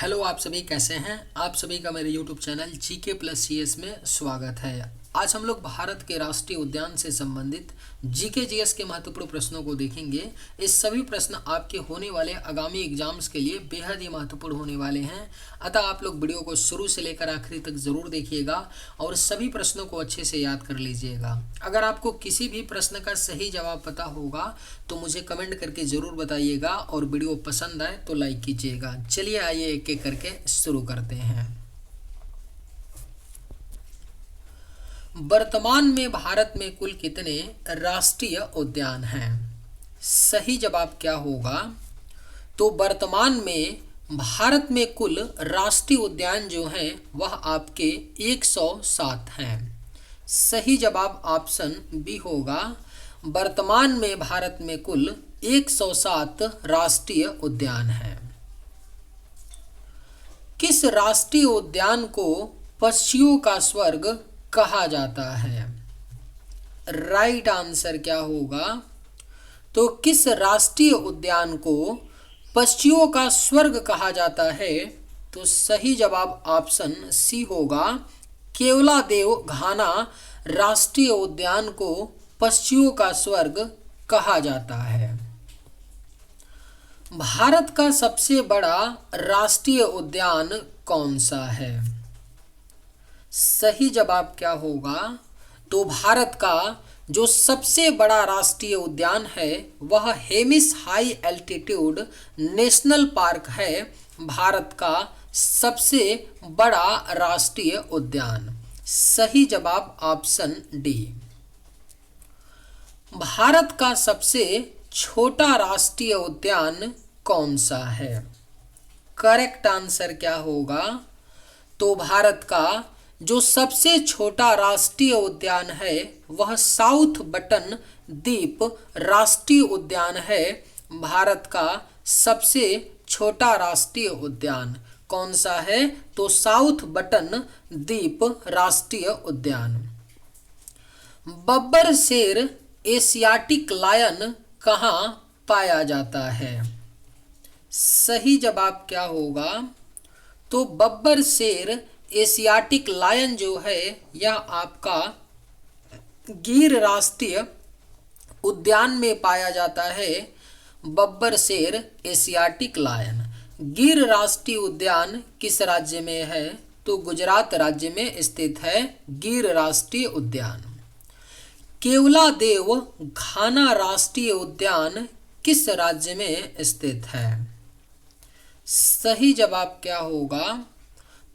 Hello, आप सभी कैसे हैं। आप सभी का मेरे YouTube channel GK plus CS में स्वागत है। आज हम लोग भारत के राष्ट्रीय उद्यान से संबंधित जीके जीएस के महत्वपूर्ण प्रश्नों को देखेंगे। ये सभी प्रश्न आपके होने वाले आगामी एग्जाम्स के लिए बेहद ही महत्वपूर्ण होने वाले हैं। अतः आप लोग वीडियो को शुरू से लेकर आखिरी तक जरूर देखिएगा और सभी प्रश्नों को अच्छे से याद कर लीजिएगा। अगर आपको किसी भी प्रश्न का सही जवाब पता होगा तो मुझे कमेंट करके जरूर बताइएगा और वीडियो पसंद आए तो लाइक कीजिएगा। चलिए आइए एक एक करके शुरू करते हैं। वर्तमान में भारत में कुल कितने राष्ट्रीय उद्यान हैं? सही जवाब क्या होगा? तो वर्तमान में भारत में कुल राष्ट्रीय उद्यान जो हैं वह आपके 107 हैं। सही जवाब ऑप्शन बी होगा। वर्तमान में भारत में कुल 107 राष्ट्रीय उद्यान हैं। किस राष्ट्रीय उद्यान को पक्षियों का स्वर्ग कहा जाता है? राइट आंसर क्या होगा? तो किस राष्ट्रीय उद्यान को पक्षियों का स्वर्ग कहा जाता है? तो सही जवाब ऑप्शन सी होगा। केवलादेव घाना राष्ट्रीय उद्यान को पक्षियों का स्वर्ग कहा जाता है। भारत का सबसे बड़ा राष्ट्रीय उद्यान कौन सा है? सही जवाब क्या होगा? तो भारत का जो सबसे बड़ा राष्ट्रीय उद्यान है वह Hemis high altitude national park है। भारत का सबसे बड़ा राष्ट्रीय उद्यान। सही जवाब ऑप्शन डी। भारत का सबसे छोटा राष्ट्रीय उद्यान कौन सा है? करेक्ट आंसर क्या होगा? तो भारत का जो सबसे छोटा राष्ट्रीय उद्यान है वह साउथ बटन द्वीप राष्ट्रीय उद्यान है। भारत का सबसे छोटा राष्ट्रीय उद्यान कौन सा है? तो साउथ बटन द्वीप राष्ट्रीय उद्यान। बब्बर शेर एशियाटिक लायन कहाँ पाया जाता है? सही जवाब क्या होगा? तो बब्बर शेर एशियाटिक लायन जो है यह आपका गिर राष्ट्रीय उद्यान में पाया जाता है। बब्बर शेर एशियाटिक लायन। गिर राष्ट्रीय उद्यान किस राज्य में है? तो गुजरात राज्य में स्थित है गिर राष्ट्रीय उद्यान। केवलादेव घाना राष्ट्रीय उद्यान किस राज्य में स्थित है? सही जवाब क्या होगा?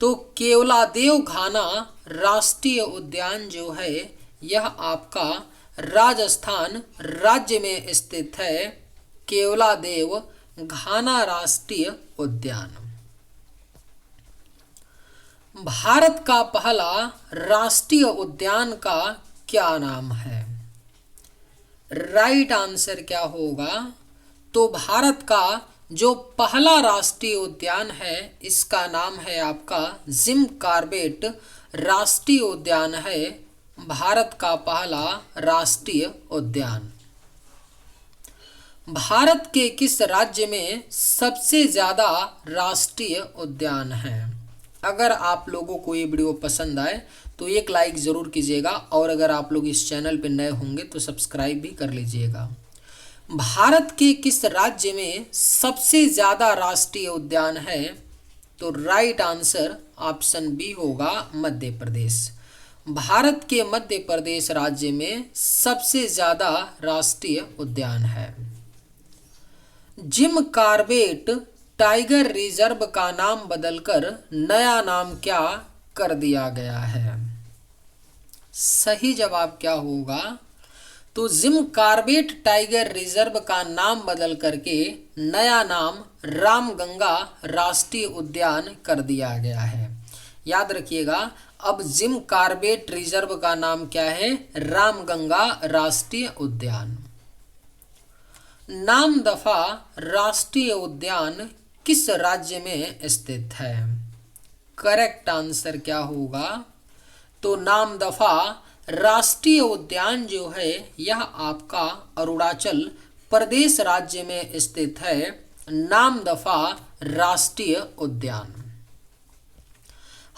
तो केवलादेव घाना राष्ट्रीय उद्यान जो है यह आपका राजस्थान राज्य में स्थित है। केवलादेव घाना राष्ट्रीय उद्यान। भारत का पहला राष्ट्रीय उद्यान का क्या नाम है? राइट आंसर क्या होगा? तो भारत का जो पहला राष्ट्रीय उद्यान है इसका नाम है आपका जिम कॉर्बेट राष्ट्रीय उद्यान है। भारत का पहला राष्ट्रीय उद्यान। भारत के किस राज्य में सबसे ज़्यादा राष्ट्रीय उद्यान है? अगर आप लोगों को ये वीडियो पसंद आए तो एक लाइक ज़रूर कीजिएगा और अगर आप लोग इस चैनल पर नए होंगे तो सब्सक्राइब भी कर लीजिएगा। भारत के किस राज्य में सबसे ज़्यादा राष्ट्रीय उद्यान है? तो राइट आंसर ऑप्शन बी होगा, मध्य प्रदेश। भारत के मध्य प्रदेश राज्य में सबसे ज़्यादा राष्ट्रीय उद्यान है। जिम कॉर्बेट टाइगर रिजर्व का नाम बदलकर नया नाम क्या कर दिया गया है? सही जवाब क्या होगा? तो जिम कॉर्बेट टाइगर रिजर्व का नाम बदल करके नया नाम रामगंगा राष्ट्रीय उद्यान कर दिया गया है। याद रखिएगा, अब जिम कॉर्बेट रिजर्व का नाम क्या है? रामगंगा राष्ट्रीय उद्यान। नामदफा राष्ट्रीय उद्यान किस राज्य में स्थित है? करेक्ट आंसर क्या होगा? तो नामदफा राष्ट्रीय उद्यान जो है यह आपका अरुणाचल प्रदेश राज्य में स्थित है। नामदफा राष्ट्रीय उद्यान।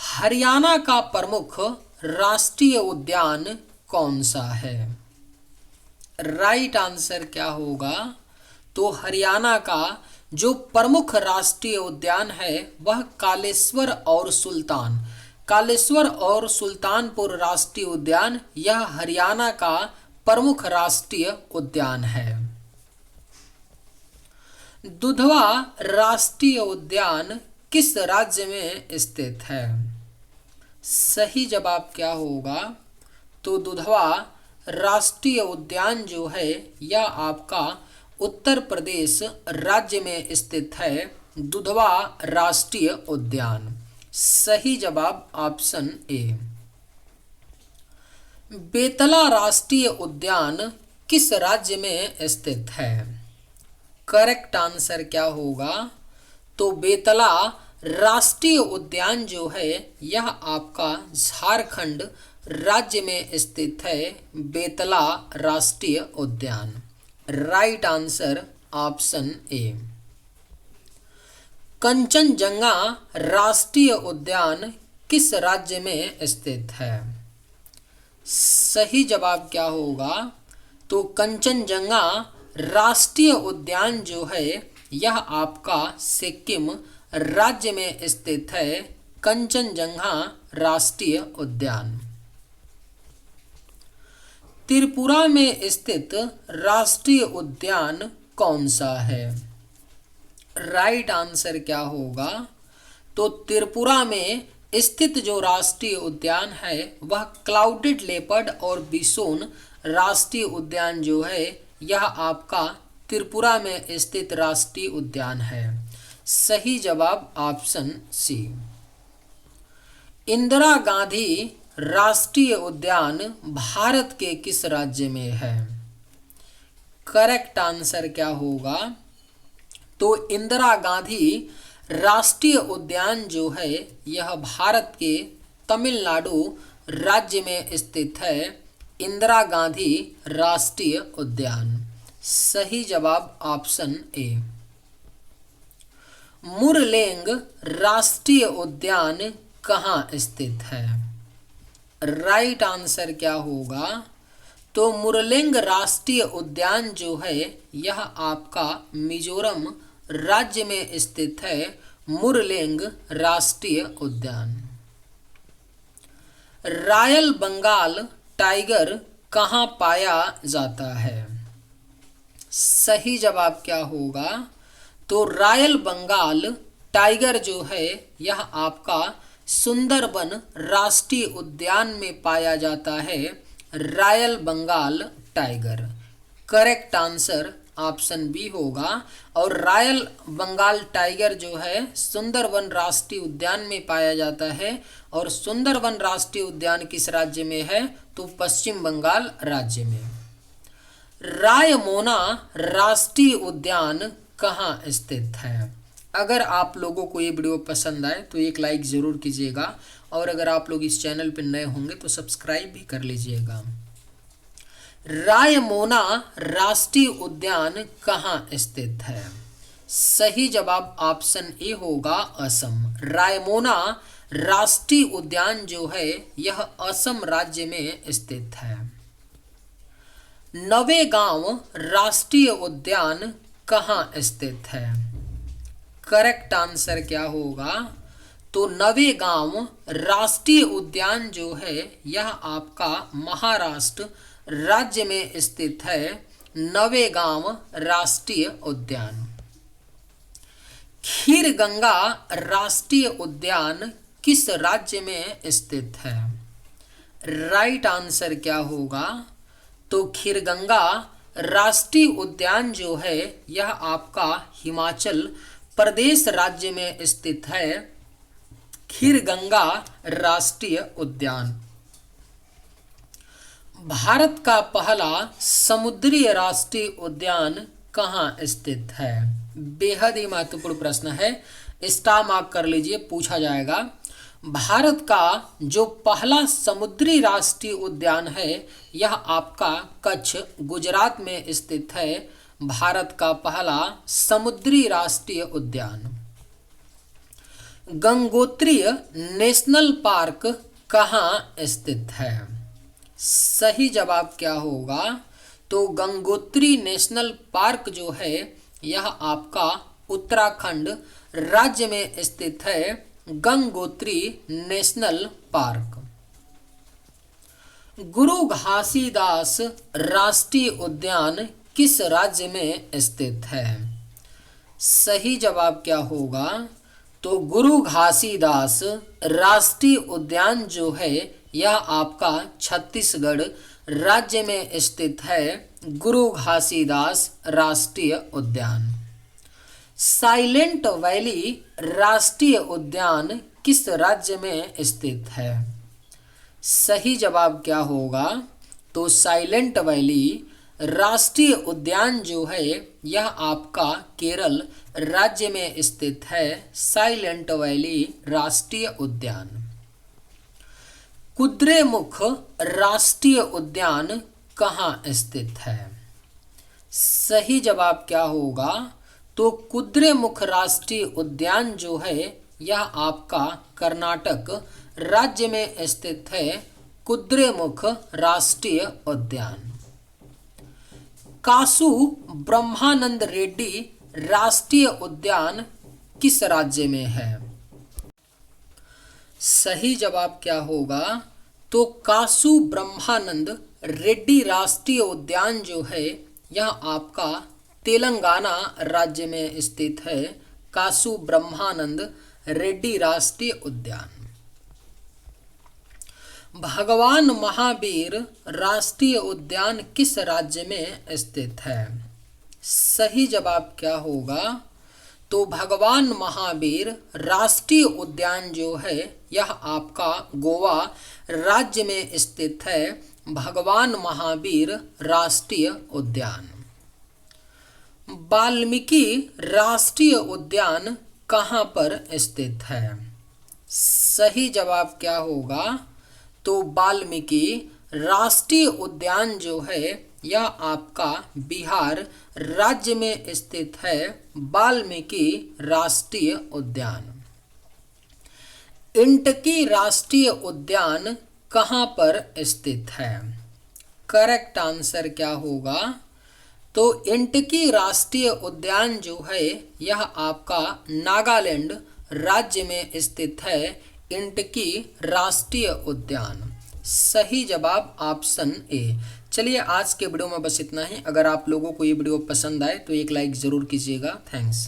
हरियाणा का प्रमुख राष्ट्रीय उद्यान कौन सा है? राइट आंसर क्या होगा? तो हरियाणा का जो प्रमुख राष्ट्रीय उद्यान है वह कालेश्वर और सुल्तानपुर राष्ट्रीय उद्यान, यह हरियाणा का प्रमुख राष्ट्रीय उद्यान है। दुधवा राष्ट्रीय उद्यान किस राज्य में स्थित है? सही जवाब क्या होगा? तो दुधवा राष्ट्रीय उद्यान जो है यह आपका उत्तर प्रदेश राज्य में स्थित है। दुधवा राष्ट्रीय उद्यान। सही जवाब ऑप्शन ए। बेतला राष्ट्रीय उद्यान किस राज्य में स्थित है? करेक्ट आंसर क्या होगा? तो बेतला राष्ट्रीय उद्यान जो है यह आपका झारखंड राज्य में स्थित है। बेतला राष्ट्रीय उद्यान। Right answer option A. Kanchenjunga राष्ट्रीय उद्यान किस राज्य में स्थित है? सही जवाब क्या होगा? तो कंचनजंगा राष्ट्रीय उद्यान जो है यह आपका सिक्किम राज्य में स्थित है। कंचनजंगा राष्ट्रीय उद्यान। त्रिपुरा में स्थित राष्ट्रीय उद्यान कौन सा है? राइट आंसर क्या होगा? तो त्रिपुरा में स्थित जो राष्ट्रीय उद्यान है वह क्लाउडेड लेपर्ड और बिसोन राष्ट्रीय उद्यान जो है यह आपका त्रिपुरा में स्थित राष्ट्रीय उद्यान है। सही जवाब ऑप्शन सी। इंदिरा गांधी राष्ट्रीय उद्यान भारत के किस राज्य में है? करेक्ट आंसर क्या होगा? तो इंदिरा गांधी राष्ट्रीय उद्यान जो है यह भारत के तमिलनाडु राज्य में स्थित है। इंदिरा गांधी राष्ट्रीय उद्यान। सही जवाब ऑप्शन ए। मुरलेंग राष्ट्रीय उद्यान कहाँ स्थित है? राइट आंसर क्या होगा? तो मुरलेंग राष्ट्रीय उद्यान जो है यह आपका मिजोरम राज्य में स्थित है। मुरलेंग राष्ट्रीय उद्यान। रॉयल बंगाल टाइगर कहाँ पाया जाता है? सही जवाब क्या होगा? तो रॉयल बंगाल टाइगर जो है यह आपका सुंदरबन राष्ट्रीय उद्यान में पाया जाता है। Royal Bengal tiger. Correct answer option B होगा। और रॉयल बंगाल टाइगर जो है सुंदरबन राष्ट्रीय उद्यान में पाया जाता है। और सुंदरबन राष्ट्रीय उद्यान किस राज्य में है? तो पश्चिम बंगाल राज्य में। रायमोना राष्ट्रीय उद्यान कहाँ स्थित है? अगर आप लोगों को ये वीडियो पसंद आए तो एक लाइक ज़रूर कीजिएगा और अगर आप लोग इस चैनल पर नए होंगे तो सब्सक्राइब भी कर लीजिएगा। रायमोना राष्ट्रीय उद्यान कहाँ स्थित है? सही जवाब ऑप्शन ए होगा, असम। रायमोना राष्ट्रीय उद्यान जो है यह असम राज्य में स्थित है। नवेगांव राष्ट्रीय उद्यान कहाँ स्थित है? करेक्ट आंसर क्या होगा? तो नवेगांव राष्ट्रीय उद्यान जो है यह आपका महाराष्ट्र राज्य में स्थित है। नवेगांव राष्ट्रीय उद्यान। खीरगंगा राष्ट्रीय उद्यान किस राज्य में स्थित है? राइट आंसर क्या होगा? तो खीरगंगा राष्ट्रीय उद्यान जो है यह आपका हिमाचल प्रदेश राज्य में स्थित है। खीरगंगा राष्ट्रीय उद्यान। भारत का पहला समुद्री राष्ट्रीय उद्यान कहाँ स्थित है? बेहद ही महत्वपूर्ण प्रश्न है, स्टार मार्क कर लीजिए, पूछा जाएगा। भारत का जो पहला समुद्री राष्ट्रीय उद्यान है यह आपका कच्छ गुजरात में स्थित है। भारत का पहला समुद्री राष्ट्रीय उद्यान? गंगोत्री नेशनल पार्क कहाँ स्थित है? सही जवाब क्या होगा? तो गंगोत्री नेशनल पार्क जो है यह आपका उत्तराखंड राज्य में स्थित है। Gangotri national park. गुरु घासीदास राष्ट्रीय उद्यान किस राज्य में स्थित है? सही जवाब क्या होगा? तो गुरु घासीदास राष्ट्रीय उद्यान जो है यह आपका छत्तीसगढ़ राज्य में स्थित है। गुरु घासीदास राष्ट्रीय उद्यान। साइलेंट वैली राष्ट्रीय उद्यान किस राज्य में स्थित है? सही जवाब क्या होगा? तो साइलेंट वैली राष्ट्रीय उद्यान जो है यह आपका केरल राज्य में स्थित है। साइलेंट वैली राष्ट्रीय उद्यान। कुद्रेमुख राष्ट्रीय उद्यान कहाँ स्थित है? सही जवाब क्या होगा? तो कुद्रेमुख राष्ट्रीय उद्यान जो है यह आपका कर्नाटक राज्य में स्थित है। कुद्रेमुख राष्ट्रीय उद्यान। कासु ब्रह्मानंद रेड्डी राष्ट्रीय उद्यान किस राज्य में है? सही जवाब क्या होगा? तो कासु ब्रह्मानंद रेड्डी राष्ट्रीय उद्यान जो है यह आपका तेलंगाना राज्य में स्थित है। कासु ब्रह्मानंद रेड्डी राष्ट्रीय उद्यान। भगवान महावीर राष्ट्रीय उद्यान किस राज्य में स्थित है? सही जवाब क्या होगा? तो भगवान महावीर राष्ट्रीय उद्यान जो है यह आपका गोवा राज्य में स्थित है। भगवान महावीर राष्ट्रीय उद्यान। वाल्मीकि राष्ट्रीय उद्यान कहाँ पर स्थित है? सही जवाब क्या होगा? तो वाल्मीकि राष्ट्रीय उद्यान जो है यह आपका बिहार राज्य में स्थित है। वाल्मीकि राष्ट्रीय उद्यान। इंटकी राष्ट्रीय उद्यान कहाँ पर स्थित है? करेक्ट आंसर क्या होगा? तो इंटकी राष्ट्रीय उद्यान जो है यह आपका नागालैंड राज्य में स्थित है। इंटकी राष्ट्रीय उद्यान। सही जवाब ऑप्शन ए। चलिए आज के वीडियो में बस इतना ही। अगर आप लोगों को ये वीडियो पसंद आए तो एक लाइक ज़रूर कीजिएगा। थैंक्स।